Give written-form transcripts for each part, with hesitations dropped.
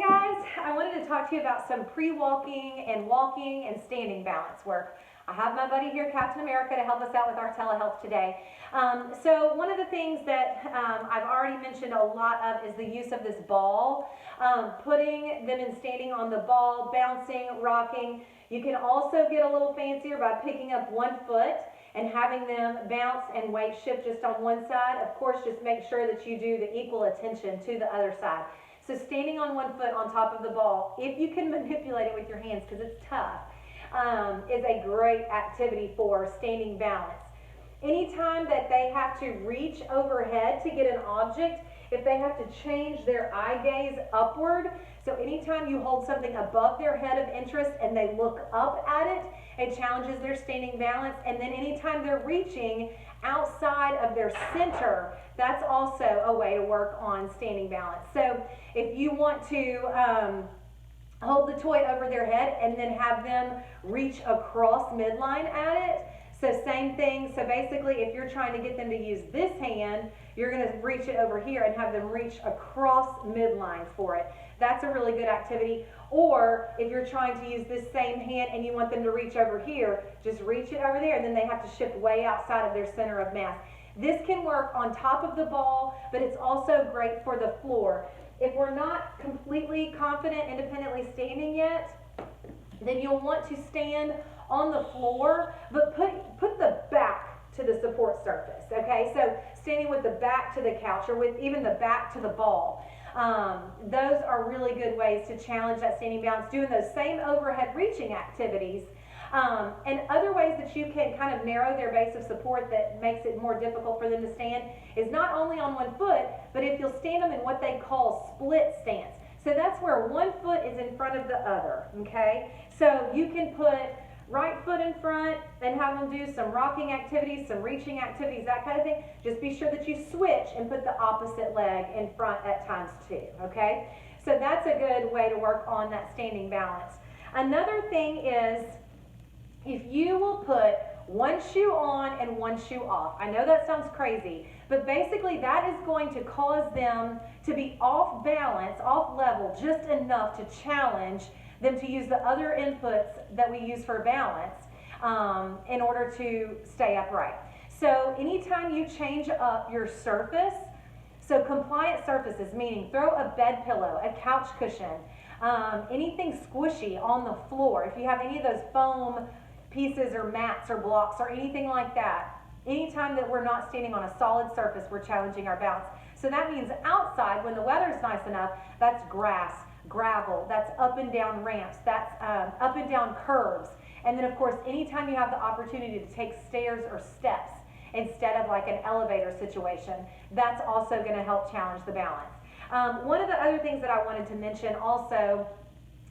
guys, I wanted to talk to you about some pre-walking and walking and standing balance work. I have my buddy here, Captain America, to help us out with our telehealth today. So one of the things that I've already mentioned a lot of is the use of this ball, putting them in standing on the ball, bouncing, rocking. You can also get a little fancier by picking up 1 foot and having them bounce and weight shift just on one side. Of course, just make sure that you do the equal attention to the other side. So standing on 1 foot on top of the ball, if you can manipulate it with your hands, because it's tough, is a great activity for standing balance. Anytime that they have to reach overhead to get an object, if they have to change their eye gaze upward, so anytime you hold something above their head of interest and they look up at it, it challenges their standing balance. And then anytime they're reaching outside of their center, that's also a way to work on standing balance. So if you want to hold the toy over their head and then have them reach across midline at it, so same thing. So basically, if you're trying to get them to use this hand, you're going to reach it over here and have them reach across midline for it. That's a really good activity. Or if you're trying to use this same hand and you want them to reach over here, just reach it over there and then they have to shift way outside of their center of mass. This can work on top of the ball, but it's also great for the floor. If we're not completely confident independently standing yet, then you'll want to stand on the floor, but put the back to the support surface, okay? So standing with the back to the couch or with even the back to the ball. Those are really good ways to challenge that standing balance, doing those same overhead reaching activities. And other ways that you can kind of narrow their base of support that makes it more difficult for them to stand is not only on 1 foot, but if you'll stand them in what they call split stance. So that's where 1 foot is in front of the other, okay? So you can put right foot in front and have them do some rocking activities, some reaching activities, that kind of thing. Just be sure that you switch and put the opposite leg in front at times too, okay? So that's a good way to work on that standing balance. Another thing is if you will put 1 shoe on and 1 shoe off. I know that sounds crazy, but basically that is going to cause them to be off balance, off level, just enough to challenge them to use the other inputs that we use for balance in order to stay upright. So anytime you change up your surface, so compliant surfaces, meaning throw a bed pillow, a couch cushion, anything squishy on the floor, if you have any of those foam pieces or mats or blocks or anything like that, anytime that we're not standing on a solid surface, we're challenging our balance. So that means outside, when the weather's nice enough, that's grass, gravel, that's up and down ramps, that's up and down curbs. And then of course, anytime you have the opportunity to take stairs or steps instead of like an elevator situation, that's also going to help challenge the balance. One of the other things that I wanted to mention also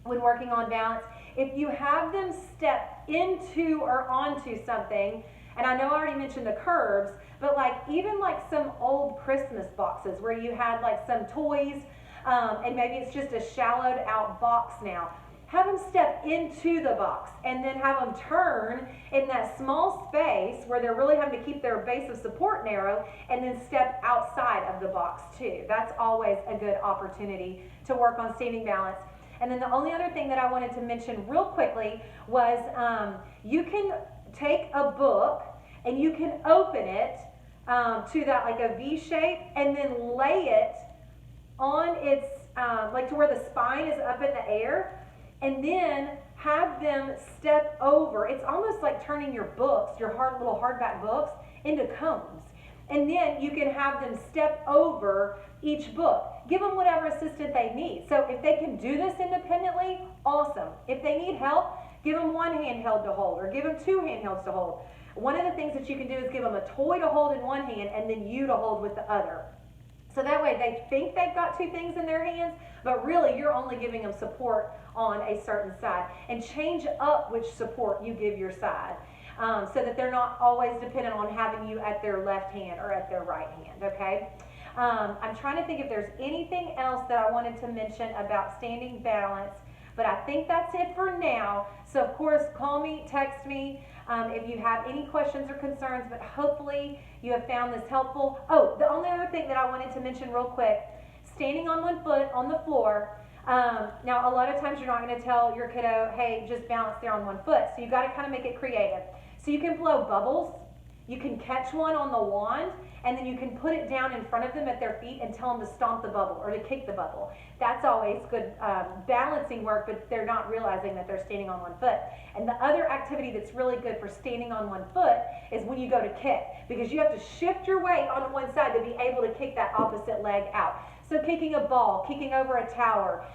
when working on balance, if you have them step into or onto something, and I know I already mentioned the curbs, but like even like some old Christmas boxes where you had like some toys, and maybe it's just a shallowed out box now. Have them step into the box and then have them turn in that small space where they're really having to keep their base of support narrow and then step outside of the box too. That's always a good opportunity to work on standing balance. And then the only other thing that I wanted to mention real quickly was you can take a book and you can open it to that like a V shape and then lay it on its, like to where the spine is up in the air, and then have them step over. It's almost like turning your books, your little hardback books, into cones. And then you can have them step over each book. Give them whatever assistance they need. So if they can do this independently, awesome. If they need help, give them 1 handheld to hold or give them 2 handhelds to hold. One of the things that you can do is give them a toy to hold in one hand and then you to hold with the other. So that way they think they've got 2 things in their hands, but really you're only giving them support on a certain side. And change up which support you give your side so that they're not always dependent on having you at their left hand or at their right hand, okay? I'm trying to think if there's anything else that I wanted to mention about standing balance, but I think that's it for now. So of course, call me, text me if you have any questions or concerns, but hopefully you have found this helpful. Oh, the only other thing that I wanted to mention real quick, standing on 1 foot on the floor, Now, a lot of times you're not going to tell your kiddo, hey, just balance there on one foot. So you've got to kind of make it creative. So you can blow bubbles, you can catch one on the wand, and then you can put it down in front of them at their feet and tell them to stomp the bubble or to kick the bubble. That's always good balancing work, but they're not realizing that they're standing on one foot. And the other activity that's really good for standing on one foot is when you go to kick, because you have to shift your weight on one side to be able to kick that opposite leg out. So kicking a ball, kicking over a tower.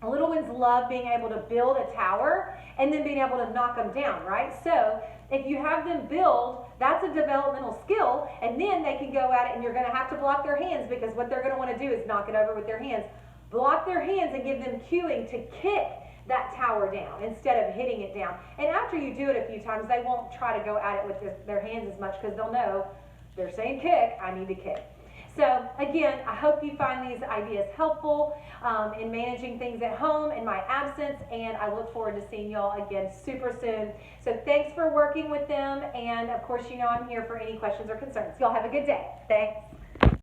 Little ones love being able to build a tower and then being able to knock them down, right? So if you have them build, that's a developmental skill, and then they can go at it, and you're going to have to block their hands, because what they're going to want to do is knock it over with their hands. Block their hands and give them cueing to kick that tower down instead of hitting it down. And after you do it a few times, they won't try to go at it with their hands as much, because they'll know they're saying kick, I need to kick. So again, I hope you find these ideas helpful in managing things at home in my absence, and I look forward to seeing y'all again super soon. So thanks for working with them, and of course, you know I'm here for any questions or concerns. Y'all have a good day. Thanks.